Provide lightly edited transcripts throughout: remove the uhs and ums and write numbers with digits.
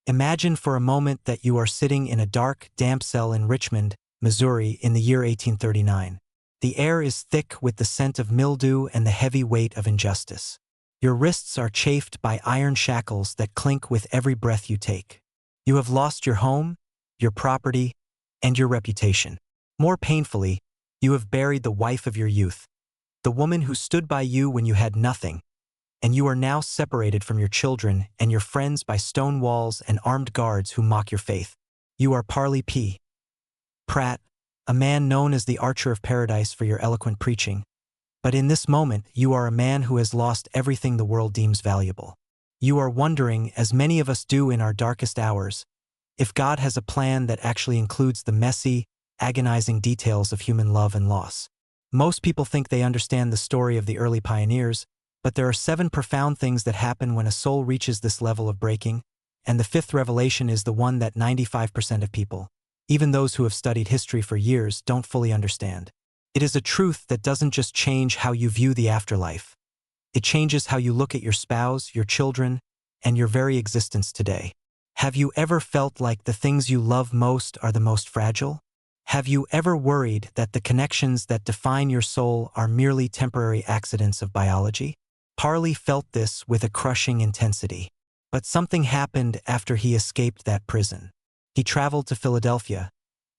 Imagine for a moment that you are sitting in a dark, damp cell in Richmond, Missouri in the year 1839. The air is thick with the scent of mildew and the heavy weight of injustice. Your wrists are chafed by iron shackles that clink with every breath you take. You have lost your home, your property, and your reputation. More painfully, you have buried the wife of your youth, the woman who stood by you when you had nothing, and you are now separated from your children and your friends by stone walls and armed guards who mock your faith. You are Parley P. Pratt, a man known as the Archer of Paradise for your eloquent preaching. But in this moment, you are a man who has lost everything the world deems valuable. You are wondering, as many of us do in our darkest hours, if God has a plan that actually includes the messy, agonizing details of human love and loss. Most people think they understand the story of the early pioneers, but there are 7 profound things that happen when a soul reaches this level of breaking, and the 5th revelation is the one that 95% of people, even those who have studied history for years, don't fully understand. It is a truth that doesn't just change how you view the afterlife. It changes how you look at your spouse, your children, and your very existence today. Have you ever felt like the things you love most are the most fragile? Have you ever worried that the connections that define your soul are merely temporary accidents of biology? Parley felt this with a crushing intensity. But something happened after he escaped that prison. He traveled to Philadelphia,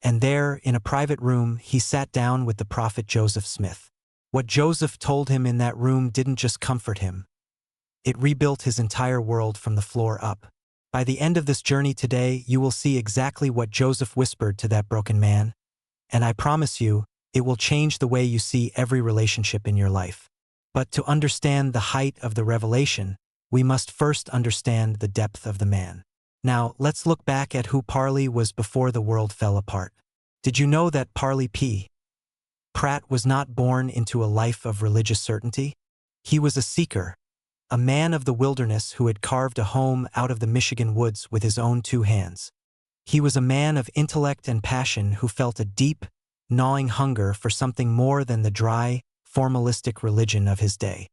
and there, in a private room, he sat down with the prophet Joseph Smith. What Joseph told him in that room didn't just comfort him. It rebuilt his entire world from the floor up. By the end of this journey today, you will see exactly what Joseph whispered to that broken man, and I promise you, it will change the way you see every relationship in your life. But to understand the height of the revelation, we must first understand the depth of the man. Now, let's look back at who Parley was before the world fell apart. Did you know that Parley P. Pratt was not born into a life of religious certainty? He was a seeker, a man of the wilderness who had carved a home out of the Michigan woods with his own 2 hands. He was a man of intellect and passion who felt a deep, gnawing hunger for something more than the dry, formalistic religion of his day.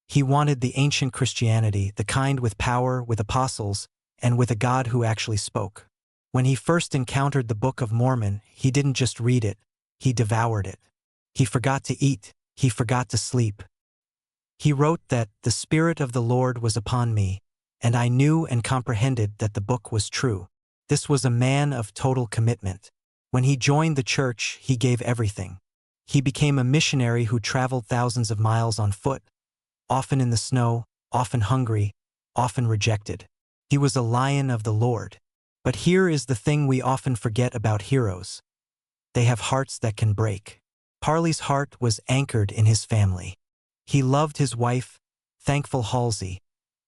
He wanted the ancient Christianity, the kind with power, with apostles, and with a God who actually spoke. When he first encountered the Book of Mormon, he didn't just read it, he devoured it. He forgot to eat, he forgot to sleep. He wrote that the Spirit of the Lord was upon me, and I knew and comprehended that the book was true. This was a man of total commitment. When he joined the church, he gave everything. He became a missionary who traveled thousands of miles on foot, often in the snow, often hungry, often rejected. He was a lion of the Lord. But here is the thing we often forget about heroes. They have hearts that can break. Parley's heart was anchored in his family. He loved his wife, Thankful Halsey,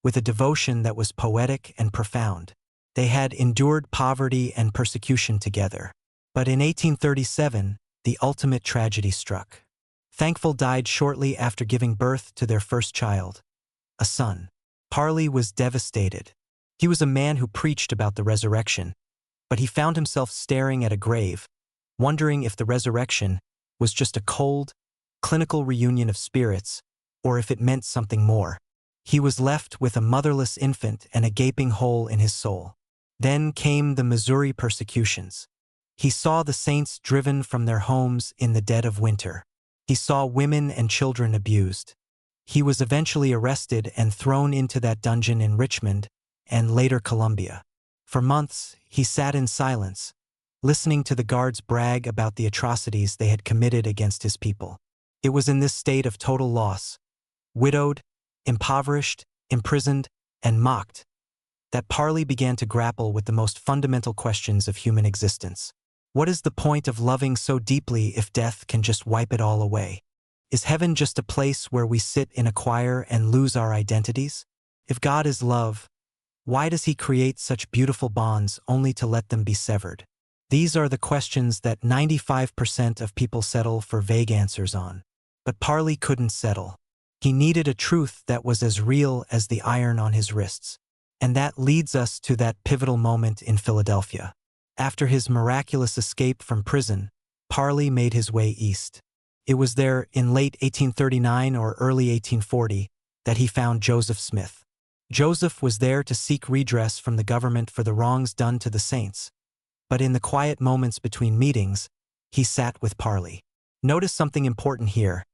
with a devotion that was poetic and profound. They had endured poverty and persecution together. But in 1837, the ultimate tragedy struck. Thankful died shortly after giving birth to their first child, a son. Parley was devastated. He was a man who preached about the resurrection, but he found himself staring at a grave, wondering if the resurrection was just a cold, clinical reunion of spirits, or if it meant something more. He was left with a motherless infant and a gaping hole in his soul. Then came the Missouri persecutions. He saw the saints driven from their homes in the dead of winter. He saw women and children abused. He was eventually arrested and thrown into that dungeon in Richmond and later Columbia. For months, he sat in silence, listening to the guards brag about the atrocities they had committed against his people. It was in this state of total loss, widowed, impoverished, imprisoned, and mocked, that Parley began to grapple with the most fundamental questions of human existence. What is the point of loving so deeply if death can just wipe it all away? Is heaven just a place where we sit in a choir and lose our identities? If God is love, why does he create such beautiful bonds only to let them be severed? These are the questions that 95% of people settle for vague answers on. But Parley couldn't settle. He needed a truth that was as real as the iron on his wrists. And that leads us to that pivotal moment in Philadelphia. After his miraculous escape from prison, Parley made his way east. It was there in late 1839 or early 1840 that he found Joseph Smith. Joseph was there to seek redress from the government for the wrongs done to the saints. But in the quiet moments between meetings, he sat with Parley. Notice something important here.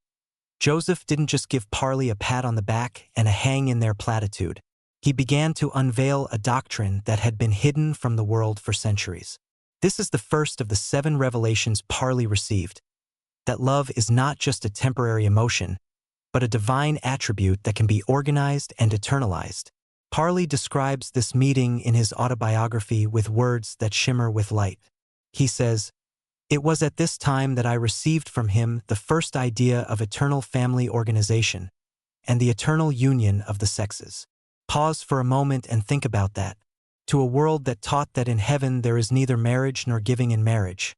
Joseph didn't just give Parley a pat on the back and a hang-in-there platitude. He began to unveil a doctrine that had been hidden from the world for centuries. This is the first of the 7 revelations Parley received, that love is not just a temporary emotion, but a divine attribute that can be organized and eternalized. Parley describes this meeting in his autobiography with words that shimmer with light. He says, "It was at this time that I received from him the first idea of eternal family organization and the eternal union of the sexes." Pause for a moment and think about that. To a world that taught that in heaven there is neither marriage nor giving in marriage,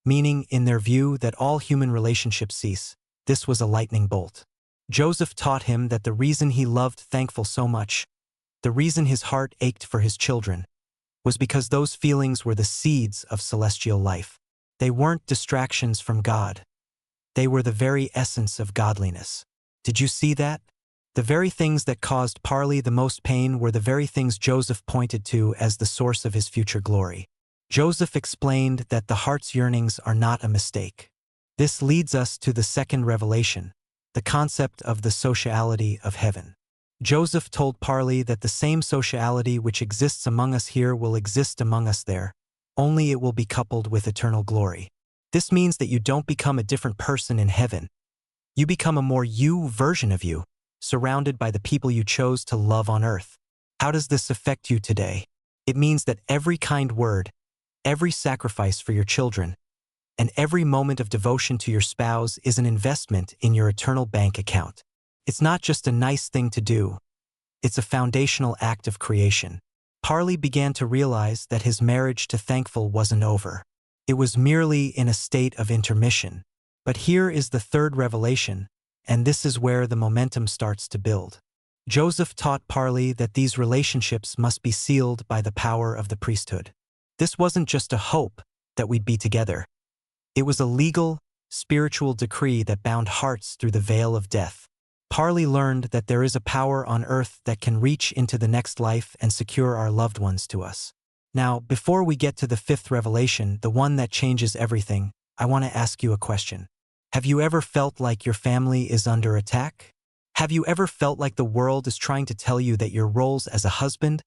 meaning, in their view, that all human relationships cease, this was a lightning bolt. Joseph taught him that the reason he loved Thankful so much, the reason his heart ached for his children, was because those feelings were the seeds of celestial life. They weren't distractions from God. They were the very essence of godliness. Did you see that? The very things that caused Parley the most pain were the very things Joseph pointed to as the source of his future glory. Joseph explained that the heart's yearnings are not a mistake. This leads us to the second revelation, the concept of the sociality of heaven. Joseph told Parley that the same sociality which exists among us here will exist among us there, only it will be coupled with eternal glory. This means that you don't become a different person in heaven. You become a more you version of you, surrounded by the people you chose to love on earth. How does this affect you today? It means that every kind word, every sacrifice for your children, and every moment of devotion to your spouse is an investment in your eternal bank account. It's not just a nice thing to do. It's a foundational act of creation. Parley began to realize that his marriage to Thankful wasn't over. It was merely in a state of intermission. But here is the third revelation, and this is where the momentum starts to build. Joseph taught Parley that these relationships must be sealed by the power of the priesthood. This wasn't just a hope that we'd be together. It was a legal, spiritual decree that bound hearts through the veil of death. Parley learned that there is a power on earth that can reach into the next life and secure our loved ones to us. Now, before we get to the fifth revelation, the one that changes everything, I want to ask you a question. Have you ever felt like your family is under attack? Have you ever felt like the world is trying to tell you that your roles as a husband,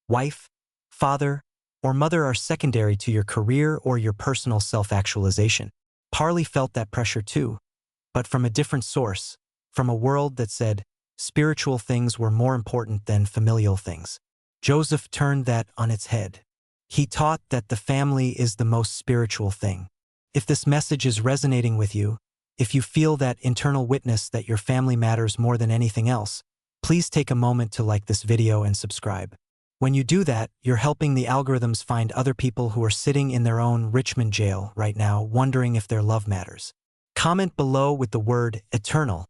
wife, father, or mother are secondary to your career or your personal self-actualization? Parley felt that pressure too, but from a different source, from a world that said spiritual things were more important than familial things. Joseph turned that on its head. He taught that the family is the most spiritual thing. If this message is resonating with you, if you feel that internal witness that your family matters more than anything else, please take a moment to like this video and subscribe. When you do that, you're helping the algorithms find other people who are sitting in their own Richmond jail right now wondering if their love matters. Comment below with the word eternal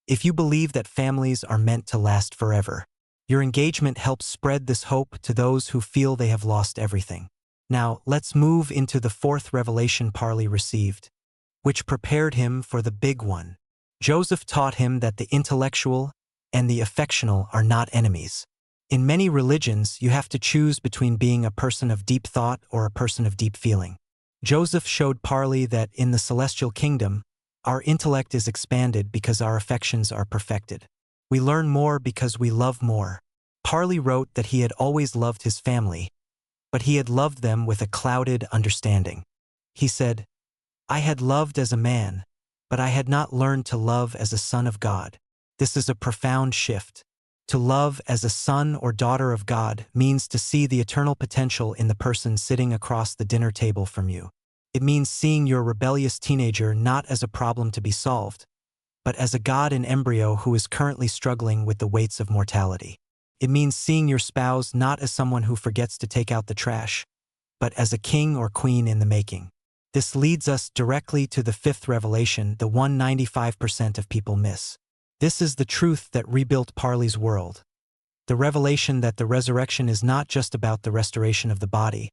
if you believe that families are meant to last forever. Your engagement helps spread this hope to those who feel they have lost everything. Now, let's move into the fourth revelation Parley received, which prepared him for the big one. Joseph taught him that the intellectual and the affectional are not enemies. In many religions, you have to choose between being a person of deep thought or a person of deep feeling. Joseph showed Parley that in the celestial kingdom, our intellect is expanded because our affections are perfected. We learn more because we love more. Parley wrote that he had always loved his family, but he had loved them with a clouded understanding. He said, "I had loved as a man, but I had not learned to love as a son of God." This is a profound shift. To love as a son or daughter of God means to see the eternal potential in the person sitting across the dinner table from you. It means seeing your rebellious teenager not as a problem to be solved, but as a God in embryo who is currently struggling with the weights of mortality. It means seeing your spouse not as someone who forgets to take out the trash, but as a king or queen in the making. This leads us directly to the fifth revelation, the one 95% of people miss. This is the truth that rebuilt Parley's world. The revelation that the resurrection is not just about the restoration of the body,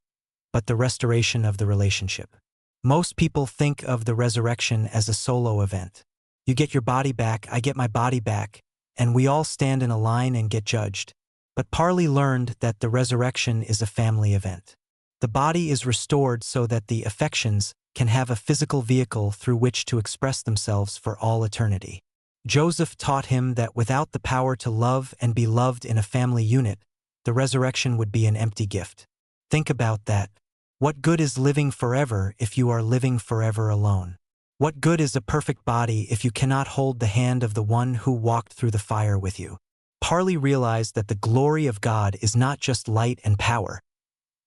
but the restoration of the relationship. Most people think of the resurrection as a solo event. You get your body back, I get my body back, and we all stand in a line and get judged. But Parley learned that the resurrection is a family event. The body is restored so that the affections can have a physical vehicle through which to express themselves for all eternity. Joseph taught him that without the power to love and be loved in a family unit, the resurrection would be an empty gift. Think about that. What good is living forever if you are living forever alone? What good is a perfect body if you cannot hold the hand of the one who walked through the fire with you? Parley realized that the glory of God is not just light and power.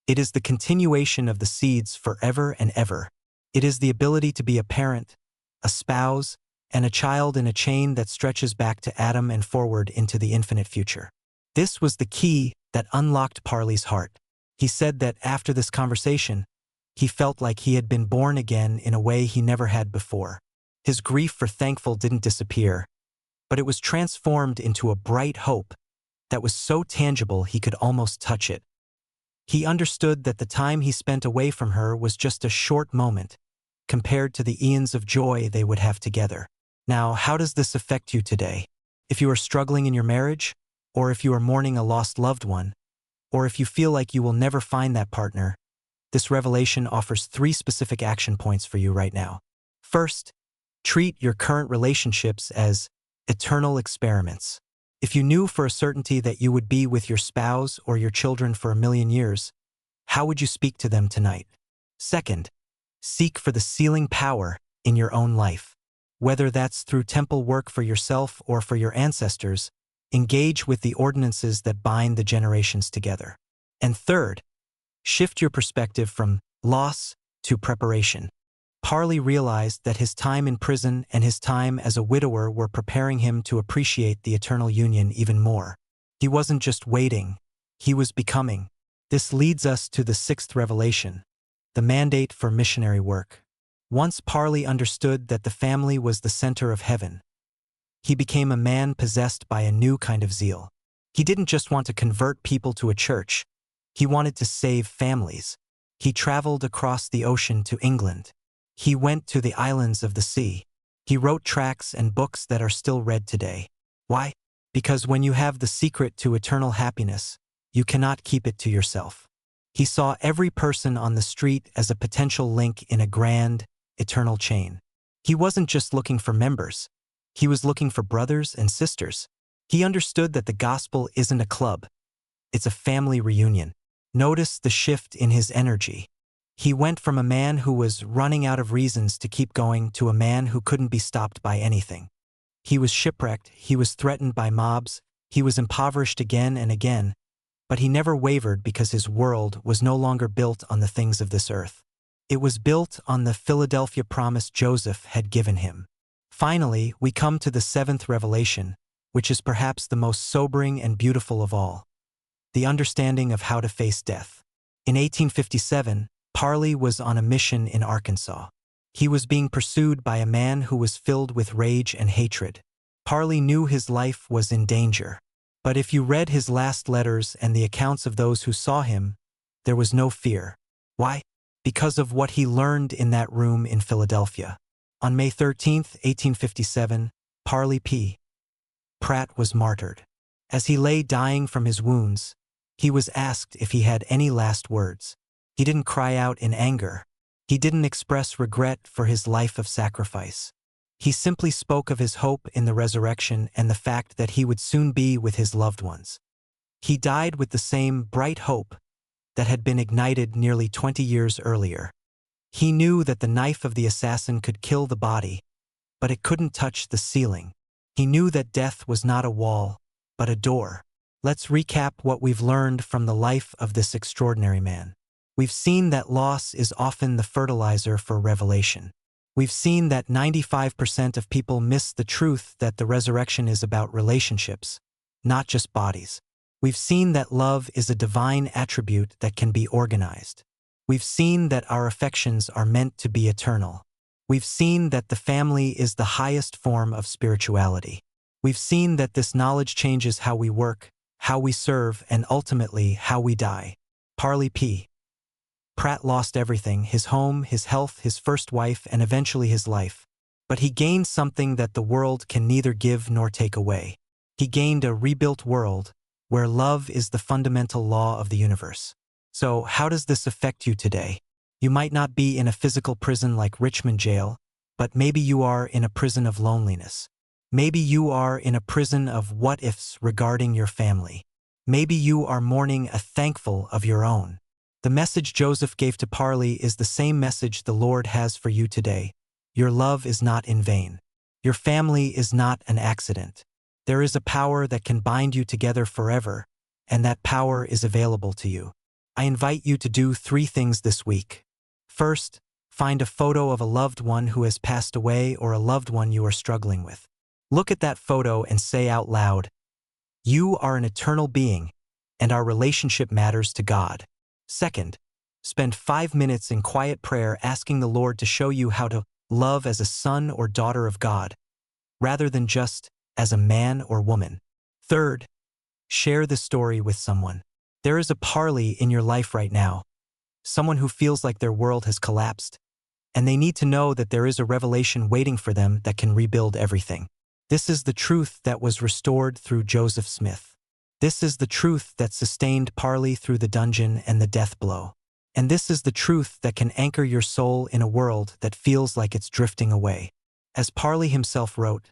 It is the continuation of the seeds forever and ever. It is the ability to be a parent, a spouse, and a child in a chain that stretches back to Adam and forward into the infinite future. This was the key that unlocked Parley's heart. He said that after this conversation, he felt like he had been born again in a way he never had before. His grief for Thankful didn't disappear, but it was transformed into a bright hope that was so tangible he could almost touch it. He understood that the time he spent away from her was just a short moment, compared to the eons of joy they would have together. Now, how does this affect you today? If you are struggling in your marriage, or if you are mourning a lost loved one, or if you feel like you will never find that partner, this revelation offers 3 specific action points for you right now. First, treat your current relationships as eternal experiments. If you knew for a certainty that you would be with your spouse or your children for 1,000,000 years, how would you speak to them tonight? Second, seek for the sealing power in your own life. Whether that's through temple work for yourself or for your ancestors, engage with the ordinances that bind the generations together. And third, shift your perspective from loss to preparation. Parley realized that his time in prison and his time as a widower were preparing him to appreciate the eternal union even more. He wasn't just waiting, he was becoming. This leads us to the 6th revelation, the mandate for missionary work. Once Parley understood that the family was the center of heaven, he became a man possessed by a new kind of zeal. He didn't just want to convert people to a church, he wanted to save families. He traveled across the ocean to England. He went to the islands of the sea. He wrote tracts and books that are still read today. Why? Because when you have the secret to eternal happiness, you cannot keep it to yourself. He saw every person on the street as a potential link in a grand, eternal chain. He wasn't just looking for members. He was looking for brothers and sisters. He understood that the gospel isn't a club. It's a family reunion. Notice the shift in his energy. He went from a man who was running out of reasons to keep going to a man who couldn't be stopped by anything. He was shipwrecked, he was threatened by mobs, he was impoverished again and again, but he never wavered because his world was no longer built on the things of this earth. It was built on the Philadelphia promise Joseph had given him. Finally, we come to the 7th revelation, which is perhaps the most sobering and beautiful of all. The understanding of how to face death. In 1857, Parley was on a mission in Arkansas. He was being pursued by a man who was filled with rage and hatred. Parley knew his life was in danger. But if you read his last letters and the accounts of those who saw him, there was no fear. Why? Because of what he learned in that room in Philadelphia. On May 13, 1857, Parley P. Pratt was martyred. As he lay dying from his wounds, he was asked if he had any last words. He didn't cry out in anger. He didn't express regret for his life of sacrifice. He simply spoke of his hope in the resurrection and the fact that he would soon be with his loved ones. He died with the same bright hope that had been ignited nearly 20 years earlier. He knew that the knife of the assassin could kill the body, but it couldn't touch the ceiling. He knew that death was not a wall, but a door. Let's recap what we've learned from the life of this extraordinary man. We've seen that loss is often the fertilizer for revelation. We've seen that 95% of people miss the truth that the resurrection is about relationships, not just bodies. We've seen that love is a divine attribute that can be organized. We've seen that our affections are meant to be eternal. We've seen that the family is the highest form of spirituality. We've seen that this knowledge changes how we work, how we serve, and ultimately how we die. Parley P. Pratt lost everything: his home, his health, his first wife, and eventually his life. But he gained something that the world can neither give nor take away. He gained a rebuilt world, where love is the fundamental law of the universe. So, how does this affect you today? You might not be in a physical prison like Richmond Jail, but maybe you are in a prison of loneliness. Maybe you are in a prison of what-ifs regarding your family. Maybe you are mourning a thankful of your own. The message Joseph gave to Parley is the same message the Lord has for you today. Your love is not in vain. Your family is not an accident. There is a power that can bind you together forever, and that power is available to you. I invite you to do 3 things this week. First, find a photo of a loved one who has passed away or a loved one you are struggling with. Look at that photo and say out loud, "You are an eternal being, and our relationship matters to God." Second, spend 5 minutes in quiet prayer asking the Lord to show you how to love as a son or daughter of God, rather than just as a man or woman. Third, share this story with someone. There is a Parley in your life right now, someone who feels like their world has collapsed, and they need to know that there is a revelation waiting for them that can rebuild everything. This is the truth that was restored through Joseph Smith. This is the truth that sustained Parley through the dungeon and the death blow. And this is the truth that can anchor your soul in a world that feels like it's drifting away. As Parley himself wrote,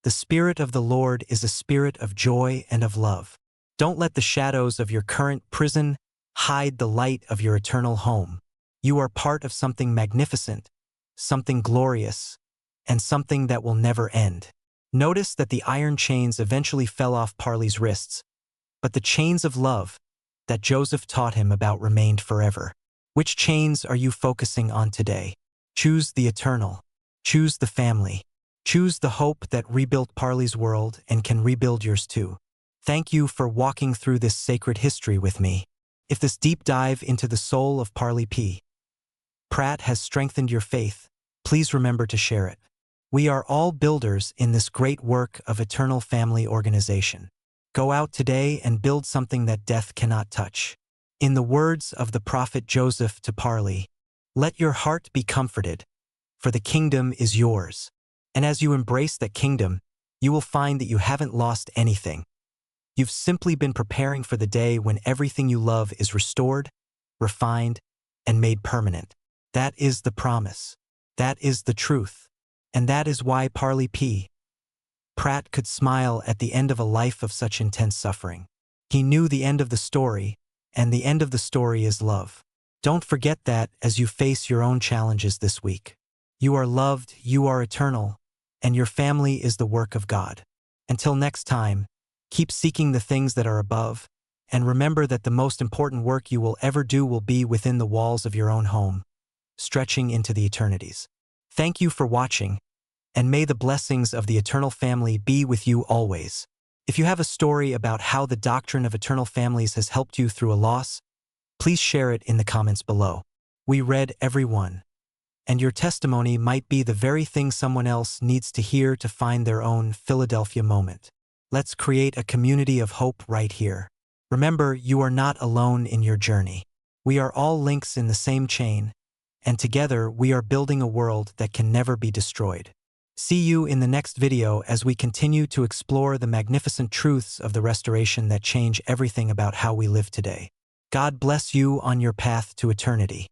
"The Spirit of the Lord is a spirit of joy and of love." Don't let the shadows of your current prison hide the light of your eternal home. You are part of something magnificent, something glorious, and something that will never end. Notice that the iron chains eventually fell off Parley's wrists, but the chains of love that Joseph taught him about remained forever. Which chains are you focusing on today? Choose the eternal. Choose the family. Choose the hope that rebuilt Parley's world and can rebuild yours too. Thank you for walking through this sacred history with me. If this deep dive into the soul of Parley P. Pratt has strengthened your faith, please remember to share it. We are all builders in this great work of eternal family organization. Go out today and build something that death cannot touch. In the words of the prophet Joseph to Parley, "Let your heart be comforted, for the kingdom is yours." And as you embrace that kingdom, you will find that you haven't lost anything. You've simply been preparing for the day when everything you love is restored, refined, and made permanent. That is the promise. That is the truth. And that is why Parley P. Pratt could smile at the end of a life of such intense suffering. He knew the end of the story, and the end of the story is love. Don't forget that as you face your own challenges this week. You are loved, you are eternal, and your family is the work of God. Until next time, keep seeking the things that are above, and remember that the most important work you will ever do will be within the walls of your own home, stretching into the eternities. Thank you for watching, and may the blessings of the eternal family be with you always. If you have a story about how the doctrine of eternal families has helped you through a loss, please share it in the comments below. We read every one, and your testimony might be the very thing someone else needs to hear to find their own Philadelphia moment. Let's create a community of hope right here. Remember, you are not alone in your journey. We are all links in the same chain, and together we are building a world that can never be destroyed. See you in the next video as we continue to explore the magnificent truths of the restoration that change everything about how we live today. God bless you on your path to eternity.